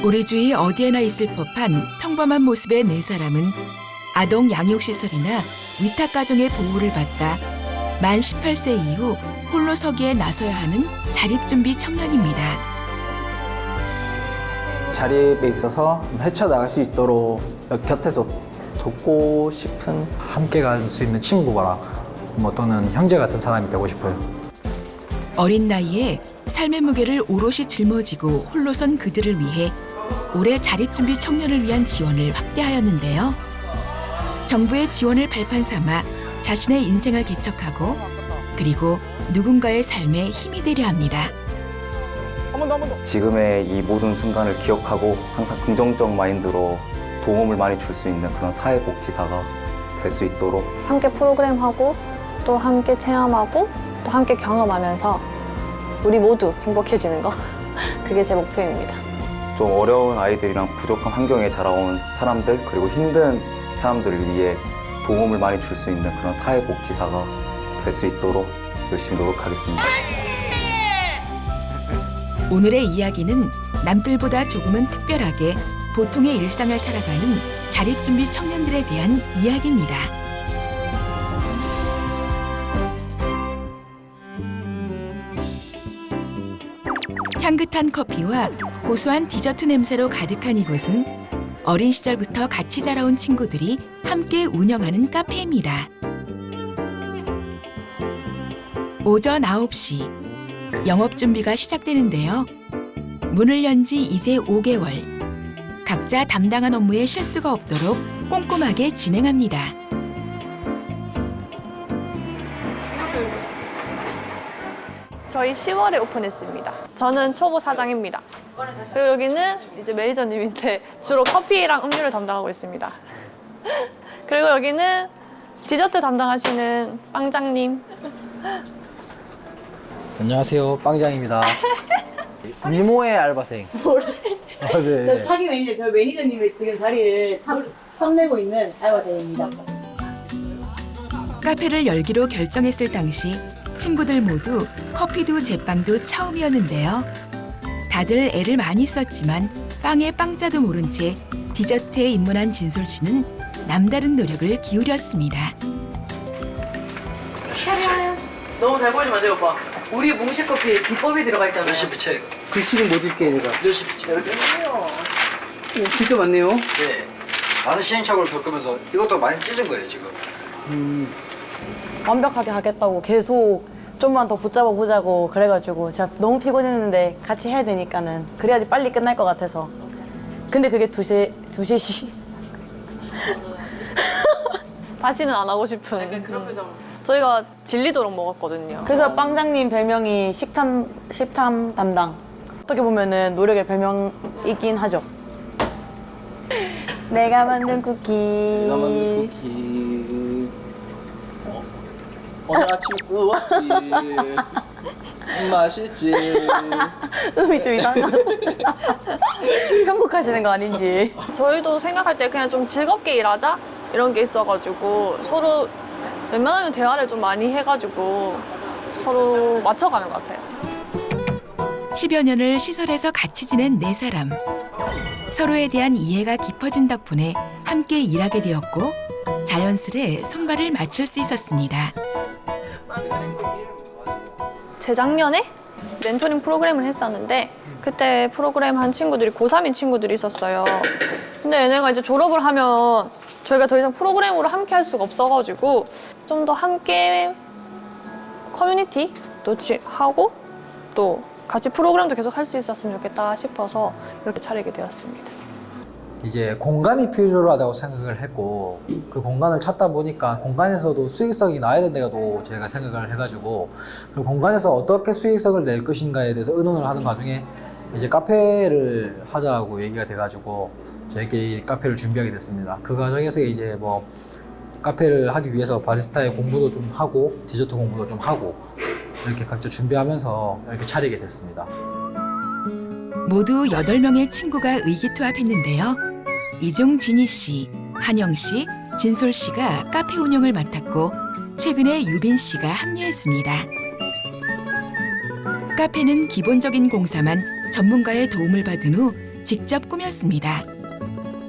우리 주위 어디에나 있을 법한 평범한 모습의 네 사람은 아동 양육시설이나 위탁가정의 보호를 받다 만 18세 이후 홀로 서기에 나서야 하는 자립준비 청년입니다. 자립에 있어서 헤쳐나갈 수 있도록 곁에서 돕고 싶은 함께 갈 수 있는 친구거나 뭐 또는 형제 같은 사람이 되고 싶어요. 어린 나이에 삶의 무게를 오롯이 짊어지고 홀로선 그들을 위해 올해 자립준비 청년을 위한 지원을 확대하였는데요. 정부의 지원을 발판 삼아 자신의 인생을 개척하고 그리고 누군가의 삶에 힘이 되려 합니다. 지금의 이 모든 순간을 기억하고 항상 긍정적 마인드로 도움을 많이 줄 수 있는 그런 사회복지사가 될 수 있도록 함께 프로그램하고 또 함께 체험하고 또 함께 경험하면서 우리 모두 행복해지는 거 그게 제 목표입니다. 좀 어려운 아이들이랑 부족한 환경에 자라온 사람들 그리고 힘든 사람들을 위해 도움을 많이 줄 수 있는 그런 사회복지사가 될 수 있도록 열심히 노력하겠습니다. 오늘의 이야기는 남들보다 조금은 특별하게 보통의 일상을 살아가는 자립준비 청년들에 대한 이야기입니다. 향긋한 커피와 고소한 디저트 냄새로 가득한 이곳은 어린 시절부터 같이 자라온 친구들이 함께 운영하는 카페입니다. 오전 9시 영업 준비가 시작되는데요. 문을 연 지 이제 5개월. 각자 담당한 업무에 실수가 없도록 꼼꼼하게 진행합니다. 저희 10월에 오픈했습니다. 저는 초보 사장입니다. 그리고 여기는 이제 매니저님인데 주로 커피랑 음료를 담당하고 있습니다. 그리고 여기는 디저트 담당하시는 빵장님. 안녕하세요, 빵장입니다. 미모의 알바생. 아, 네. 저 차기 매니저, 저 매니저님의 지금 자리를 탐내고 있는 알바생입니다. 카페를 열기로 결정했을 당시 친구들 모두 커피도 제빵도 처음이었는데요. 다들 애를 많이 썼지만 빵의 빵자도 모른 채 디저트에 입문한 진솔 씨는 남다른 노력을 기울였습니다. 너무 잘 보이지 마세요, 오빠. 우리 몽실 커피에 비법이 들어가 있잖아요. 레시피 책. 글씨는 못 읽게 얘가. 레시피 책. 오, 진짜 많네요. 네. 많은 시행착오를 겪으면서 이것도 많이 찢은 거예요, 지금. 완벽하게 하겠다고 계속 좀만 더 붙잡아 보자고 그래가지고 진짜 너무 피곤했는데 같이 해야 되니까는 그래야지 빨리 끝날 것 같아서. 근데 그게 두세 시. 다시는 안 하고 싶은 그런 표정. 저희가 질리도록 먹었거든요. 그래서 빵장님 별명이 식탐 담당. 어떻게 보면은 노력의 별명이긴 하죠. 내가 만든 쿠키. 쿠키. 오늘 아침에 구웠지. 맛있지. 음이 좀 이상하다. 편곡하시는 거 아닌지. 저희도 생각할 때 그냥 좀 즐겁게 일하자 이런 게 있어가지고 서로 웬만하면 대화를 좀 많이 해가지고 서로 맞춰가는 것 같아요. 10여 년을 시설에서 같이 지낸 네 사람. 서로에 대한 이해가 깊어진 덕분에 함께 일하게 되었고 자연스레 손발을 맞출 수 있었습니다. 재작년에 멘토링 프로그램을 했었는데 그때 프로그램 한 친구들이 고3인 친구들이 있었어요. 근데 얘네가 이제 졸업을 하면 저희가 더 이상 프로그램으로 함께 할 수가 없어가지고 좀 더 함께 커뮤니티도 하고 또 같이 프로그램도 계속 할 수 있었으면 좋겠다 싶어서 이렇게 차리게 되었습니다. 이제 공간이 필요하다고 생각을 했고 그 공간을 찾다 보니까 공간에서도 수익성이 나야 된다고 제가 생각을 해가지고 그 공간에서 어떻게 수익성을 낼 것인가에 대해서 의논을 하는 과정에 이제 카페를 하자고 얘기가 돼가지고 저희끼리 카페를 준비하게 됐습니다. 그 과정에서 이제 뭐 카페를 하기 위해서 바리스타의 공부도 좀 하고 디저트 공부도 좀 하고 이렇게 각자 준비하면서 이렇게 차리게 됐습니다. 모두 8명의 친구가 의기투합했는데요. 이중 진희 씨, 한영 씨, 진솔 씨가 카페 운영을 맡았고 최근에 유빈 씨가 합류했습니다. 카페는 기본적인 공사만 전문가의 도움을 받은 후 직접 꾸몄습니다.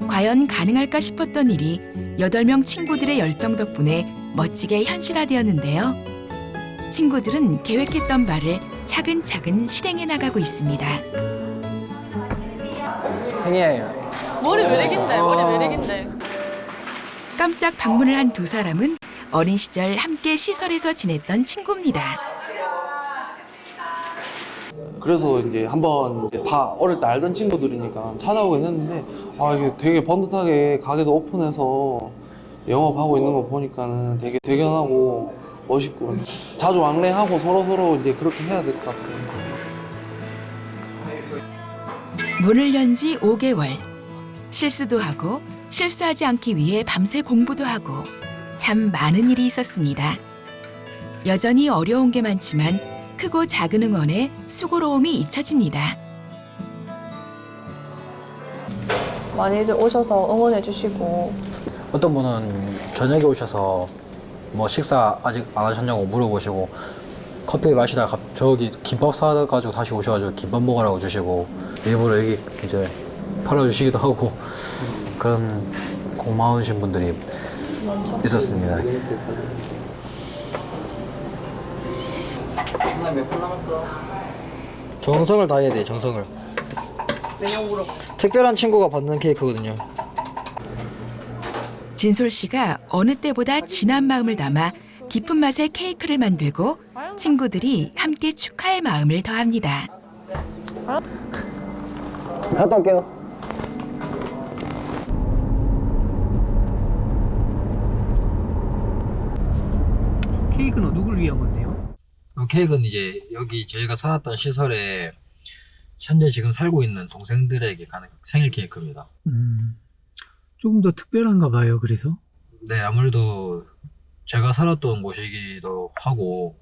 과연 가능할까 싶었던 일이 8명 친구들의 열정 덕분에 멋지게 현실화되었는데요. 친구들은 계획했던 바를 차근차근 실행해 나가고 있습니다. 생이에요. 머리 매력인데, 머리 매력인데. 깜짝 방문을 한 두 사람은 어린 시절 함께 시설에서 지냈던 친구입니다. 그래서 이제 한번 이제 다 어릴 때 알던 친구들이니까 찾아오긴 했는데 이게 되게 번듯하게 가게도 오픈해서 영업하고 있는 거 보니까는 되게 대견하고 멋있고 자주 왕래하고 서로 이제 그렇게 해야 될 것 같아요. 문을 연 지 5개월. 실수도 하고 실수하지 않기 위해 밤새 공부도 하고 참 많은 일이 있었습니다. 여전히 어려운 게 많지만 크고 작은 응원에 수고로움이 잊혀집니다. 많이들 오셔서 응원해 주시고 어떤 분은 저녁에 오셔서 뭐 식사 아직 안 하셨냐고 물어보시고 커피 마시다가 저기 김밥 사가지고 다시 오셔가지고 김밥 먹으라고 주시고 일부러 여기 이제 팔아주시기도 하고 그런 고마우신 분들이 있었습니다. 몇분 남았어? 정성을 다해야 돼, 정성을. 특별한 친구가 받는 케이크거든요. 진솔 씨가 어느 때보다 진한 마음을 담아 깊은 맛의 케이크를 만들고 친구들이 함께 축하의 마음을 더합니다. 갔다 올게요. 케이크는 누굴 위한 건데요? 케이크는 이제 여기 저희가 살았던 시설에 현재 지금 살고 있는 동생들에게 가는 생일 케이크입니다. 조금 더 특별한가 봐요, 그래서? 네, 아무래도 제가 살았던 곳이기도 하고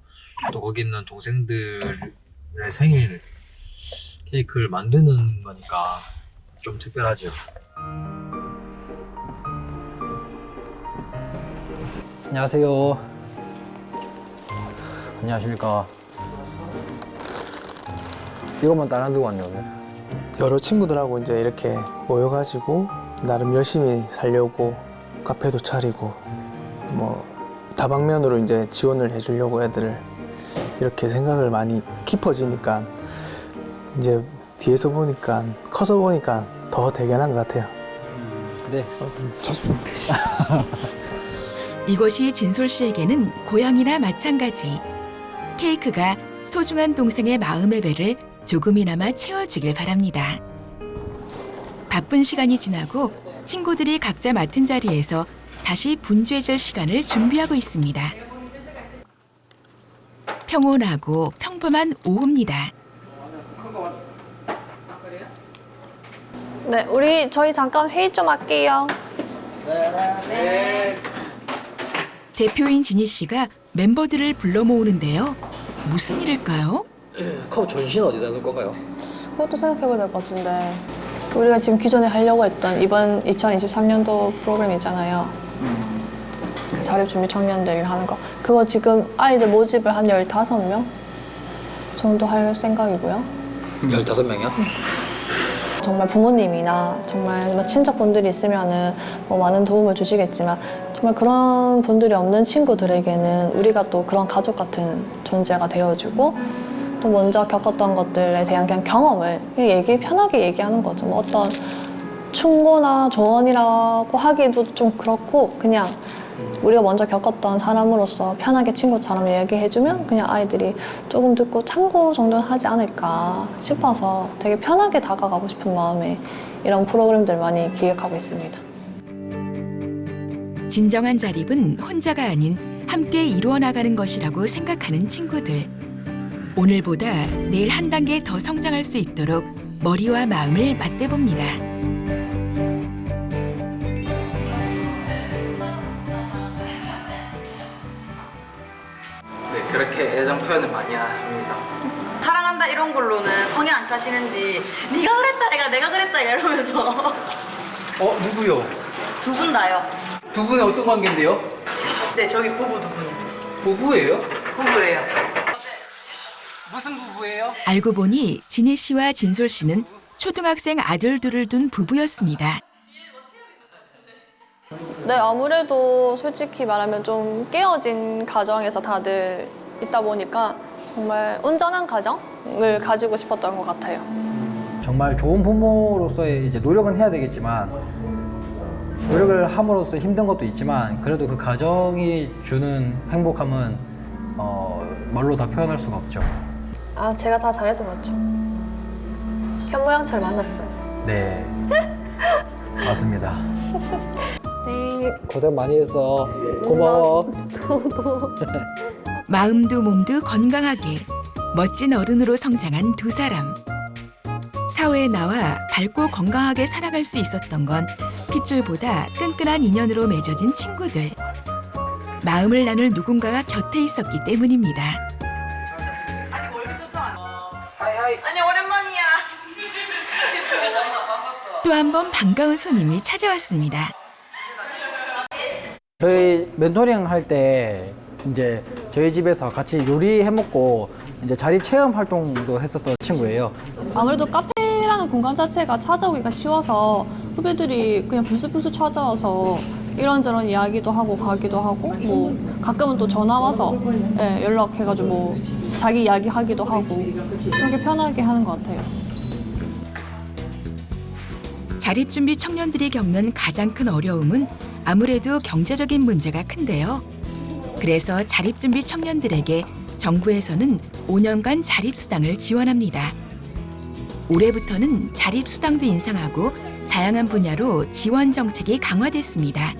또 거기 있는 동생들의 생일 케이크를 만드는 거니까 좀 특별하죠. 안녕하세요. 안녕하십니까. 이것만 따라 들고 왔네요, 오늘. 여러 친구들하고 이제 이렇게 모여가지고 나름 열심히 살려고 카페도 차리고 뭐 다방면으로 이제 지원을 해주려고 애들을 이렇게 생각을 많이 깊어지니까 이제 뒤에서 보니까 커서 보니까 더 대견한 것 같아요. 네. 이곳이 진솔 씨에게는 고향이나 마찬가지. 케이크가 소중한 동생의 마음의 배를 조금이나마 채워주길 바랍니다. 바쁜 시간이 지나고 친구들이 각자 맡은 자리에서 다시 분주해질 시간을 준비하고 있습니다. 평온하고 평범한 오후입니다. 네, 저희 잠깐 회의 좀 할게요. 대표인 진희 씨가 멤버들을 불러 모으는데요. 무슨 일일까요? 컵 전신 어디다 넣을 건가요? 그것도 생각해봐야 될 것 같은데 우리가 지금 기존에 하려고 했던 이번 2023년도 프로그램 있잖아요. 그 자립준비 청년들 하는 거 그거 지금 아이들 모집을 한 15명 정도 할 생각이고요. 15명이요? 정말 부모님이나 정말 뭐 친척분들이 있으면은 뭐 많은 도움을 주시겠지만 정말 그런 분들이 없는 친구들에게는 우리가 또 그런 가족 같은 존재가 되어주고 또 먼저 겪었던 것들에 대한 그냥 경험을 그냥 편하게 얘기하는 거죠. 뭐 어떤 충고나 조언이라고 하기도 좀 그렇고 그냥 우리가 먼저 겪었던 사람으로서 편하게 친구처럼 얘기해주면 그냥 아이들이 조금 듣고 참고 정도는 하지 않을까 싶어서 되게 편하게 다가가고 싶은 마음에 이런 프로그램들 많이 기획하고 있습니다. 진정한 자립은 혼자가 아닌 함께 이루어 나가는 것이라고 생각하는 친구들. 오늘보다 내일 한 단계 더 성장할 수 있도록 머리와 마음을 맞대봅니다. 네, 그렇게 애정 표현을 많이 합니다. 사랑한다 이런 걸로는 성에 안 차시는지 네가 그랬다 내가 그랬다 이러면서 누구요? 두 분 다요. 두 분의 어떤 관계인데요? 네, 저기 부부 두 분. 부부예요? 부부예요. 무슨 부부예요? 알고 보니 진희 씨와 진솔 씨는 초등학생 아들 둘을 둔 부부였습니다. 네, 아무래도 솔직히 말하면 좀 깨어진 가정에서 다들 있다 보니까 정말 온전한 가정을 가지고 싶었던 것 같아요. 정말 좋은 부모로서의 이제 노력은 해야 되겠지만 노력을 함으로써 힘든 것도 있지만 그래도 그 가정이 주는 행복함은 말로 다 표현할 수가 없죠. 아, 제가 다 잘해서 그렇죠. 현모양 잘 만났어요. 네. 맞습니다. 네. 고생 많이 했어. 고마워. 마음도 몸도 건강하게 멋진 어른으로 성장한 두 사람. 사회에 나와 밝고 건강하게 살아갈 수 있었던 건 핏줄보다 끈끈한 인연으로 맺어진 친구들. 마음을 나눌 누군가가 곁에 있었기 때문입니다. 또 한 번 반가운 손님이 찾아왔습니다. 저희 멘토링 할 때 이제 저희 집에서 같이 요리해 먹고 이제 자립 체험 활동도 했었던 친구예요. 아무래도 카페라는 공간 자체가 찾아오기가 쉬워서 후배들이 그냥 불쑥불쑥 찾아와서 이런저런 이야기도 하고 가기도 하고 뭐 가끔은 또 전화 와서 예, 연락해가지고 뭐 자기 이야기 하기도 하고 그렇게 편하게 하는 것 같아요. 자립준비 청년들이 겪는 가장 큰 어려움은 아무래도 경제적인 문제가 큰데요. 그래서 자립준비 청년들에게 정부에서는 5년간 자립수당을 지원합니다. 올해부터는 자립수당도 인상하고 다양한 분야로 지원 정책이 강화됐습니다.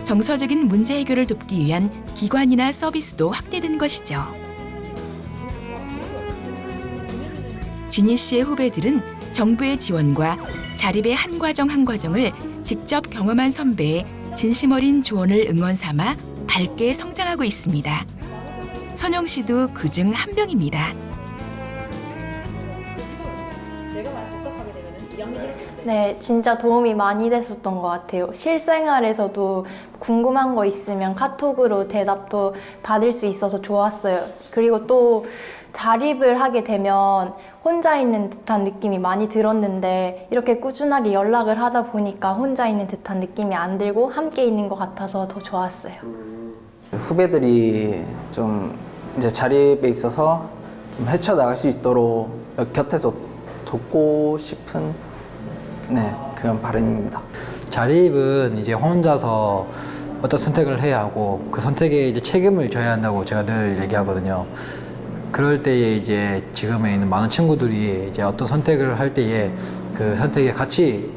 정서적인 문제 해결을 돕기 위한 기관이나 서비스도 확대된 것이죠. 진희 씨의 후배들은 정부의 지원과 자립의 한 과정 한 과정을 직접 경험한 선배의 진심 어린 조언을 응원 삼아 밝게 성장하고 있습니다. 선영 씨도 그중 한 명입니다. 네, 진짜 도움이 많이 됐었던 것 같아요. 실생활에서도 궁금한 거 있으면 카톡으로 대답도 받을 수 있어서 좋았어요. 그리고 또 자립을 하게 되면 혼자 있는 듯한 느낌이 많이 들었는데 이렇게 꾸준하게 연락을 하다 보니까 혼자 있는 듯한 느낌이 안 들고 함께 있는 것 같아서 더 좋았어요. 후배들이 좀 이제 자립에 있어서 좀 헤쳐나갈 수 있도록 곁에서 돕고 싶은 그런 바람입니다. 자립은 이제 혼자서 어떤 선택을 해야 하고 그 선택에 이제 책임을 져야 한다고 제가 늘 얘기하거든요. 그럴 때에 이제 지금에 있는 많은 친구들이 이제 어떤 선택을 할 때에 그 선택에 같이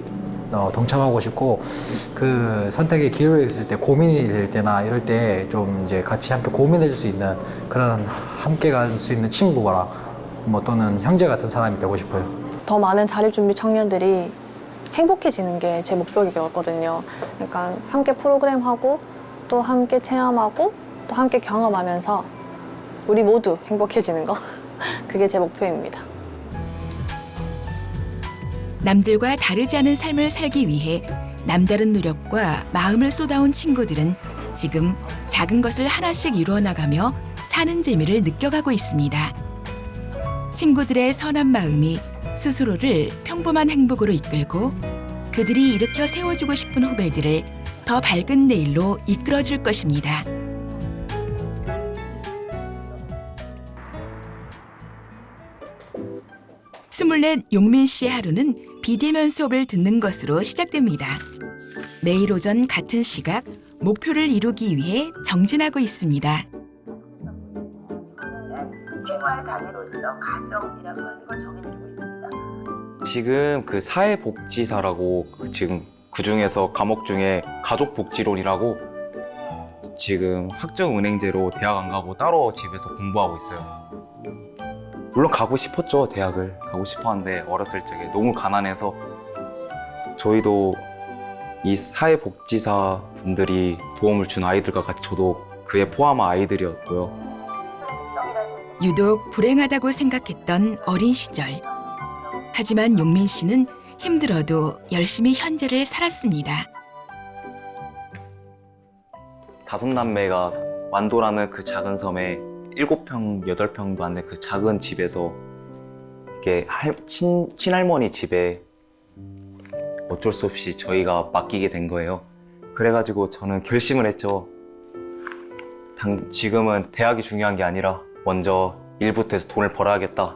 동참하고 싶고 그 선택에 기로에 있을 때 고민이 될 때나 이럴 때 좀 이제 같이 함께 고민해 줄 수 있는 그런 함께 갈 수 있는 친구라 뭐 또는 형제 같은 사람이 되고 싶어요. 더 많은 자립준비 청년들이 행복해지는 게 제 목표이거든요. 그러니까 함께 프로그램하고 또 함께 체험하고 또 함께 경험하면서 우리 모두 행복해지는 거 그게 제 목표입니다. 남들과 다르지 않은 삶을 살기 위해 남다른 노력과 마음을 쏟아온 친구들은 지금 작은 것을 하나씩 이루어 나가며 사는 재미를 느껴가고 있습니다. 친구들의 선한 마음이 스스로를 평범한 행복으로 이끌고 그들이 일으켜 세워주고 싶은 후배들을 더 밝은 내일로 이끌어줄 것입니다. 24 용민 씨의 하루는 비대면 수업을 듣는 것으로 시작됩니다. 매일 오전 같은 시각 목표를 이루기 위해 정진하고 있습니다. 생활 단위로서 가정이라고 하는 걸 정해드리고 있습니다. 지금 그 사회복지사라고 지금 그 중에서 과목 중에 가족복지론이라고 지금 학점은행제로 대학 안 가고 따로 집에서 공부하고 있어요. 물론 가고 싶었죠. 대학을 가고 싶었는데 어렸을 적에 너무 가난해서 저희도 이 사회복지사 분들이 도움을 준 아이들과 같이 저도 그에 포함한 아이들이었고요. 유독 불행하다고 생각했던 어린 시절. 하지만 용민 씨는 힘들어도 열심히 현재를 살았습니다. 5남매가 완도라는 그 작은 섬에 7평, 8평도 안 된 그 작은 집에서 이렇게 친할머니 집에 어쩔 수 없이 저희가 맡기게 된 거예요. 그래가지고 저는 결심을 했죠. 지금은 대학이 중요한 게 아니라 먼저 일부터 해서 돈을 벌어야겠다.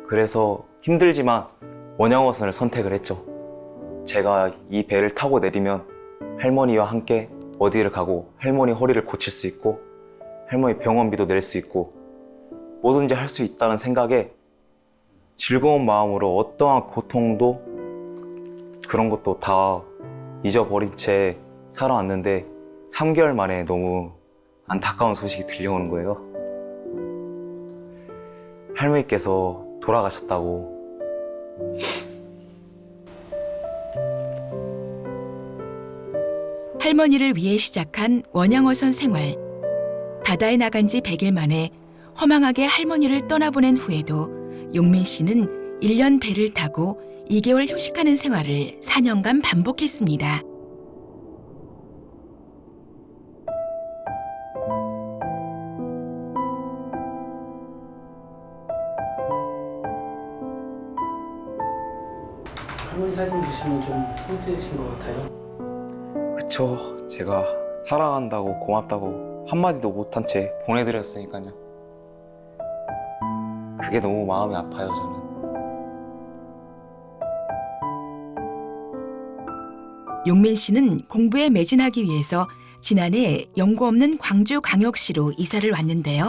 그래서 힘들지만 원양어선을 선택을 했죠. 제가 이 배를 타고 내리면 할머니와 함께 어디를 가고 할머니 허리를 고칠 수 있고 할머니 병원비도 낼 수 있고 뭐든지 할 수 있다는 생각에 즐거운 마음으로 어떠한 고통도 그런 것도 다 잊어버린 채 살아왔는데 3개월 만에 너무 안타까운 소식이 들려오는 거예요. 할머니께서 돌아가셨다고. 할머니를 위해 시작한 원양어선 생활. 바다에 나간 지 100일 만에 허망하게 할머니를 떠나보낸 후에도 용민 씨는 1년 배를 타고 2개월 휴식하는 생활을 4년간 반복했습니다. 할머니 사진 보시면 좀 뿌듯해지신 것 같아요. 그쵸. 제가 사랑한다고 고맙다고 한마디도 못한 채 보내드렸으니까요. 그게 너무 마음이 아파요, 저는. 용민 씨는 공부에 매진하기 위해서 지난해 연고 없는 광주광역시로 이사를 왔는데요.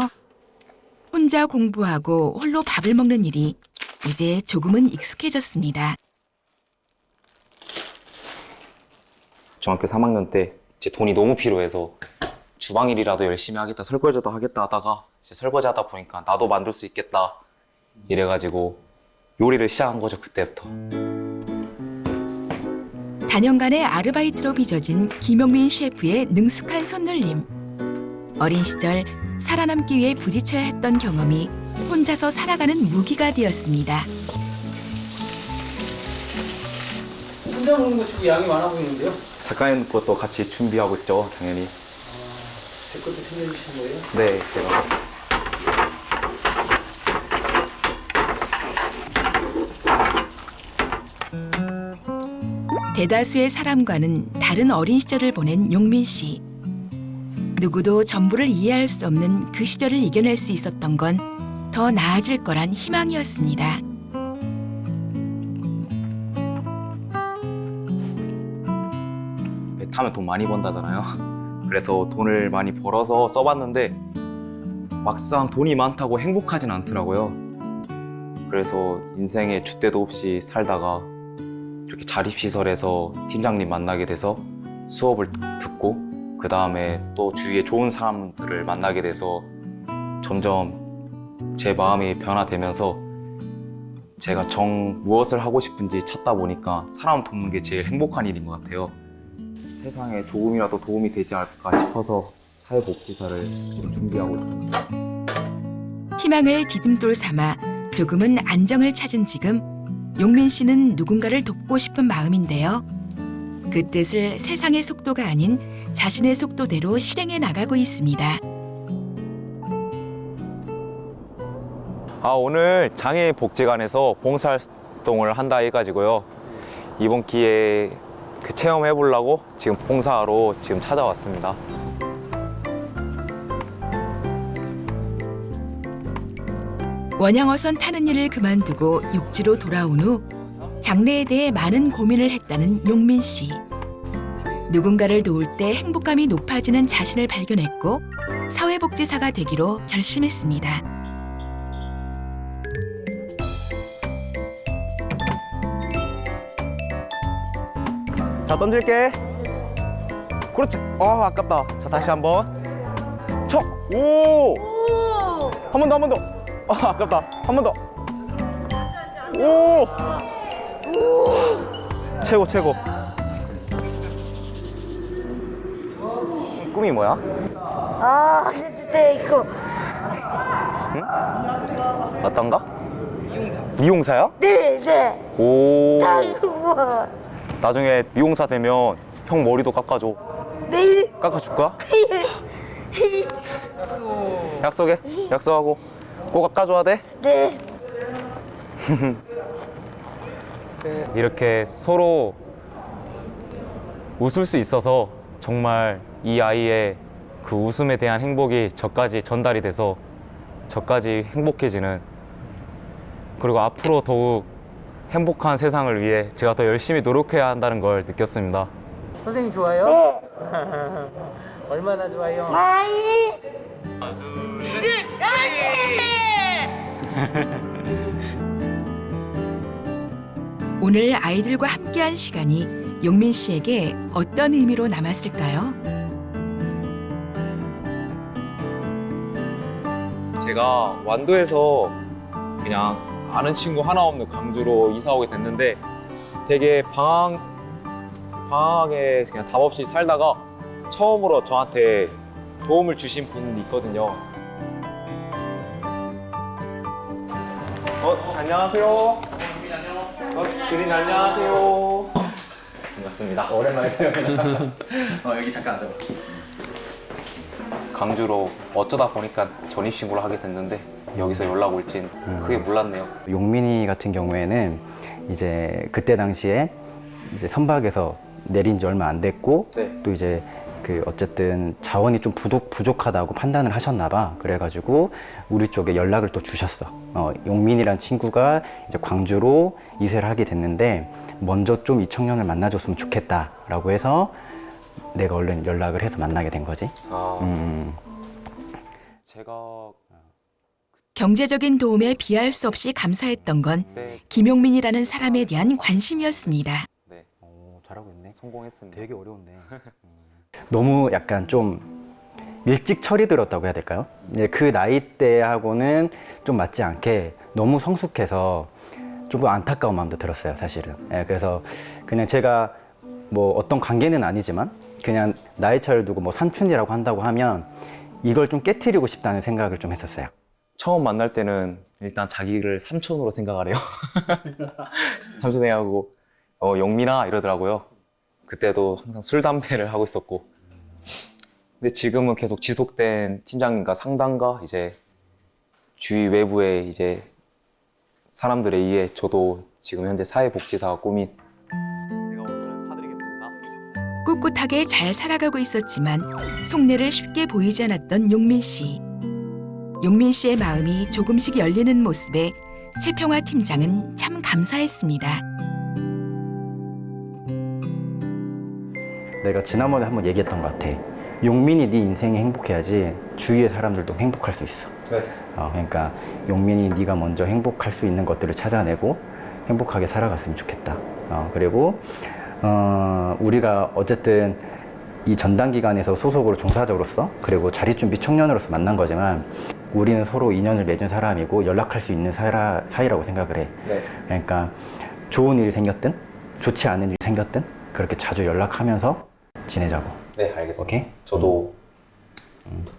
혼자 공부하고 홀로 밥을 먹는 일이 이제 조금은 익숙해졌습니다. 중학교 3학년 때 제 돈이 너무 필요해서 주방일이라도 열심히 하겠다, 설거지도 하겠다 하다가 이제 설거지 하다 보니까 나도 만들 수 있겠다 이래가지고 요리를 시작한 거죠, 그때부터. 단연간의 아르바이트로 빚어진 김용민 셰프의 능숙한 손놀림. 어린 시절 살아남기 위해 부딪혀야 했던 경험이 혼자서 살아가는 무기가 되었습니다. 혼자 먹는 거 치고 양이 많아 보이는데요? 작가님 것도 같이 준비하고 있죠, 당연히. 제 것도 챙겨주신 거예요? 네, 제가. 대다수의 사람과는 다른 어린 시절을 보낸 용민 씨. 누구도 전부를 이해할 수 없는 그 시절을 이겨낼 수 있었던 건 더 나아질 거란 희망이었습니다. 배 타면 돈 많이 번다잖아요. 그래서 돈을 많이 벌어서 써봤는데 막상 돈이 많다고 행복하진 않더라고요. 그래서 인생에 줏대도 없이 살다가 이렇게 자립시설에서 팀장님 만나게 돼서 수업을 듣고 그 다음에 또 주위에 좋은 사람들을 만나게 돼서 점점 제 마음이 변화되면서 제가 무엇을 하고 싶은지 찾다 보니까 사람 돕는 게 제일 행복한 일인 것 같아요. 세상에 조금이라도 도움이 되지 않을까 싶어서 사회복지사를 지금 준비하고 있습니다. 희망을 디딤돌 삼아 조금은 안정을 찾은 지금 용민 씨는 누군가를 돕고 싶은 마음인데요. 그 뜻을 세상의 속도가 아닌 자신의 속도대로 실행해 나가고 있습니다. 오늘 장애인복지관에서 봉사활동을 한다 해가지고요. 이번 기회에 체험해보려고 지금 봉사하러 지금 찾아왔습니다. 원양어선 타는 일을 그만두고 육지로 돌아온 후 장래에 대해 많은 고민을 했다는 용민 씨. 누군가를 도울 때 행복감이 높아지는 자신을 발견했고 사회복지사가 되기로 결심했습니다. 자, 던질게. 그렇지. 아깝다. 자, 다시 한번. 쳐. 오! 한 번 더, 한 번 더. 아깝다. 한 번 더. 오! 최고, 최고. 꿈이 뭐야? 진짜 이거. 응? 어떤가? 미용사야? 네. 오. 우와. 나중에 미용사 되면 형 머리도 깎아줘. 네. 깎아줄 거야? 약속해. 약속하고 꼭 깎아줘야 돼? 네. 이렇게 서로 웃을 수 있어서 정말 이 아이의 그 웃음에 대한 행복이 저까지 전달이 돼서 저까지 행복해지는, 그리고 앞으로 더욱 행복한 세상을 위해 제가 더 열심히 노력해야 한다는 걸 느꼈습니다. 선생님 좋아요? 네. 얼마나 좋아요? 많이. 오늘 아이들과 함께한 시간이 용민 씨에게 어떤 의미로 남았을까요? 제가 완도에서 그냥 아는 친구 하나 없는 광주로 이사 오게 됐는데 되게 방황에 그냥 답 없이 살다가 처음으로 저한테 도움을 주신 분이 있거든요. 안녕하세요. 그린 안녕하세요. 반갑습니다. 오랜만에 뵈요. 여기 잠깐 앉아봐. 강주로 어쩌다 보니까 전입신고를 하게 됐는데 여기서 연락 올진 크게 몰랐네요. 용민이 같은 경우에는 이제 그때 당시에 이제 선박에서 내린 지 얼마 안 됐고 네. 또 이제 그 어쨌든 자원이 좀 부족하다고 판단을 하셨나 봐. 그래가지고 우리 쪽에 연락을 또 주셨어. 용민이란 친구가 이제 광주로 이사를 하게 됐는데 먼저 좀 이 청년을 만나줬으면 좋겠다라고 해서 내가 얼른 연락을 해서 만나게 된 거지. 제가 경제적인 도움에 비할 수 없이 감사했던 건 김용민이라는 사람에 대한 관심이었습니다. 잘하고 있네. 성공했습니다. 되게 어려운데. 너무 약간 좀 일찍 철이 들었다고 해야 될까요? 그 나이대하고는 좀 맞지 않게 너무 성숙해서 조금 안타까운 마음도 들었어요, 사실은. 그래서 그냥 제가 뭐 어떤 관계는 아니지만 그냥 나이 차를 두고 뭐 삼촌이라고 한다고 하면 이걸 좀 깨트리고 싶다는 생각을 좀 했었어요. 처음 만날 때는 일단 자기를 삼촌으로 생각을 해요. 삼촌애하고 용민아 이러더라고요. 그때도 항상 술, 담배를 하고 있었고. 근데 지금은 계속 지속된 팀장님과 상담과 이제 주위 외부의 이제 사람들에 의해 저도 지금 현재 사회복지사가 꾸민 꿋꿋하게 잘 살아가고 있었지만 속내를 쉽게 보이지 않았던 용민 씨. 용민 씨의 마음이 조금씩 열리는 모습에 최평화 팀장은 참 감사했습니다. 내가 지난번에 한번 얘기했던 것 같아. 용민이 네 인생이 행복해야지 주위의 사람들도 행복할 수 있어. 네. 그러니까 용민이 네가 먼저 행복할 수 있는 것들을 찾아내고 행복하게 살아갔으면 좋겠다. 그리고 우리가 어쨌든 이 전담 기관에서 소속으로 종사자로서 그리고 자립준비 청년으로서 만난 거지만 우리는 서로 인연을 맺은 사람이고 연락할 수 있는 사이라고 생각을 해. 네. 그러니까 좋은 일이 생겼든 좋지 않은 일이 생겼든 그렇게 자주 연락하면서 지내자고. 네, 알겠습니다. 오케이? 저도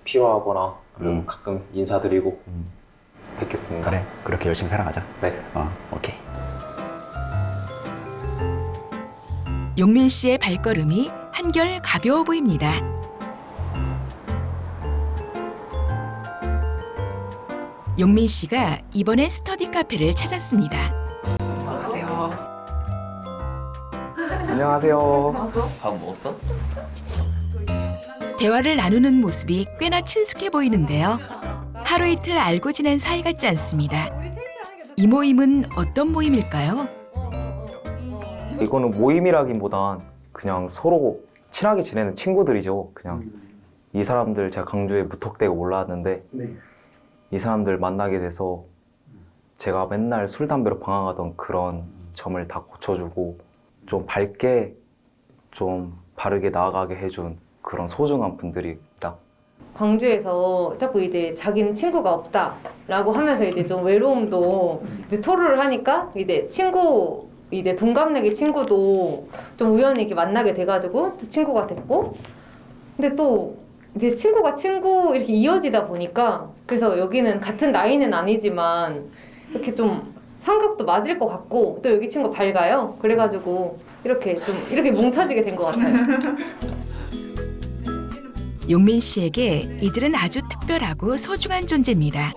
필요하거나 그리고 가끔 인사드리고 뵙겠습니다. 그래, 그렇게 열심히 살아가자. 네. 오케이. 용민 씨의 발걸음이 한결 가벼워 보입니다. 용민 씨가 이번엔 스터디 카페를 찾았습니다. 안녕하세요. 밥 먹었어? 대화를 나누는 모습이 꽤나 친숙해 보이는데요. 하루 이틀 알고 지낸 사이 같지 않습니다. 이 모임은 어떤 모임일까요? 이거는 모임이라기보단 그냥 서로 친하게 지내는 친구들이죠. 그냥 이 사람들 제가 강주에 무턱대고 올라왔는데 이 사람들 만나게 돼서 제가 맨날 술, 담배로 방황하던 그런 점을 다 고쳐주고 좀 밝게 좀 바르게 나아가게 해준 그런 소중한 분들이다. 광주에서 자꾸 이제 자기는 친구가 없다라고 하면서 이제 좀 외로움도 이제 토로를 하니까 이제 친구 이제 동갑내기 친구도 좀 우연히 이렇게 만나게 돼가지고 또 친구가 됐고 근데 또 이제 친구가 친구 이렇게 이어지다 보니까 그래서 여기는 같은 나이는 아니지만 이렇게 좀 성격도 맞을 것 같고 또 여기 친구 밝아요. 그래가지고 이렇게 좀 이렇게 뭉쳐지게 된 것 같아요. 용민 씨에게 이들은 아주 특별하고 소중한 존재입니다.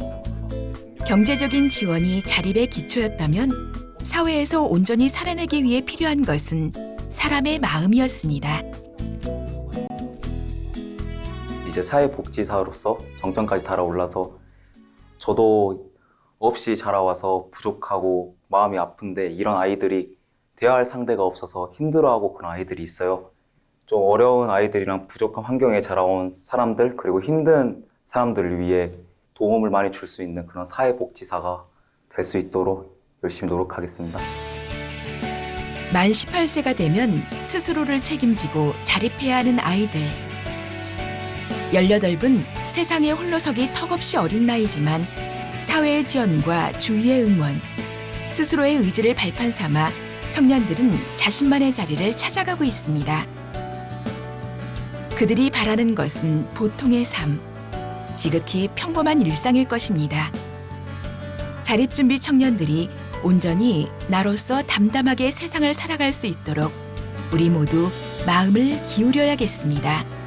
경제적인 지원이 자립의 기초였다면 사회에서 온전히 살아내기 위해 필요한 것은 사람의 마음이었습니다. 이제 사회복지사로서 정점까지 달아올라서 저도 없이 자라와서 부족하고 마음이 아픈데 이런 아이들이 대화할 상대가 없어서 힘들어하고 그런 아이들이 있어요. 좀 어려운 아이들이랑 부족한 환경에 자라온 사람들 그리고 힘든 사람들을 위해 도움을 많이 줄 수 있는 그런 사회복지사가 될 수 있도록 열심히 노력하겠습니다. 만 18세가 되면 스스로를 책임지고 자립해야 하는 아이들. 18은 세상에 홀로서기 턱없이 어린 나이지만 사회의 지원과 주위의 응원, 스스로의 의지를 발판 삼아 청년들은 자신만의 자리를 찾아가고 있습니다. 그들이 바라는 것은 보통의 삶, 지극히 평범한 일상일 것입니다. 자립준비 청년들이 온전히 나로서 담담하게 세상을 살아갈 수 있도록 우리 모두 마음을 기울여야겠습니다.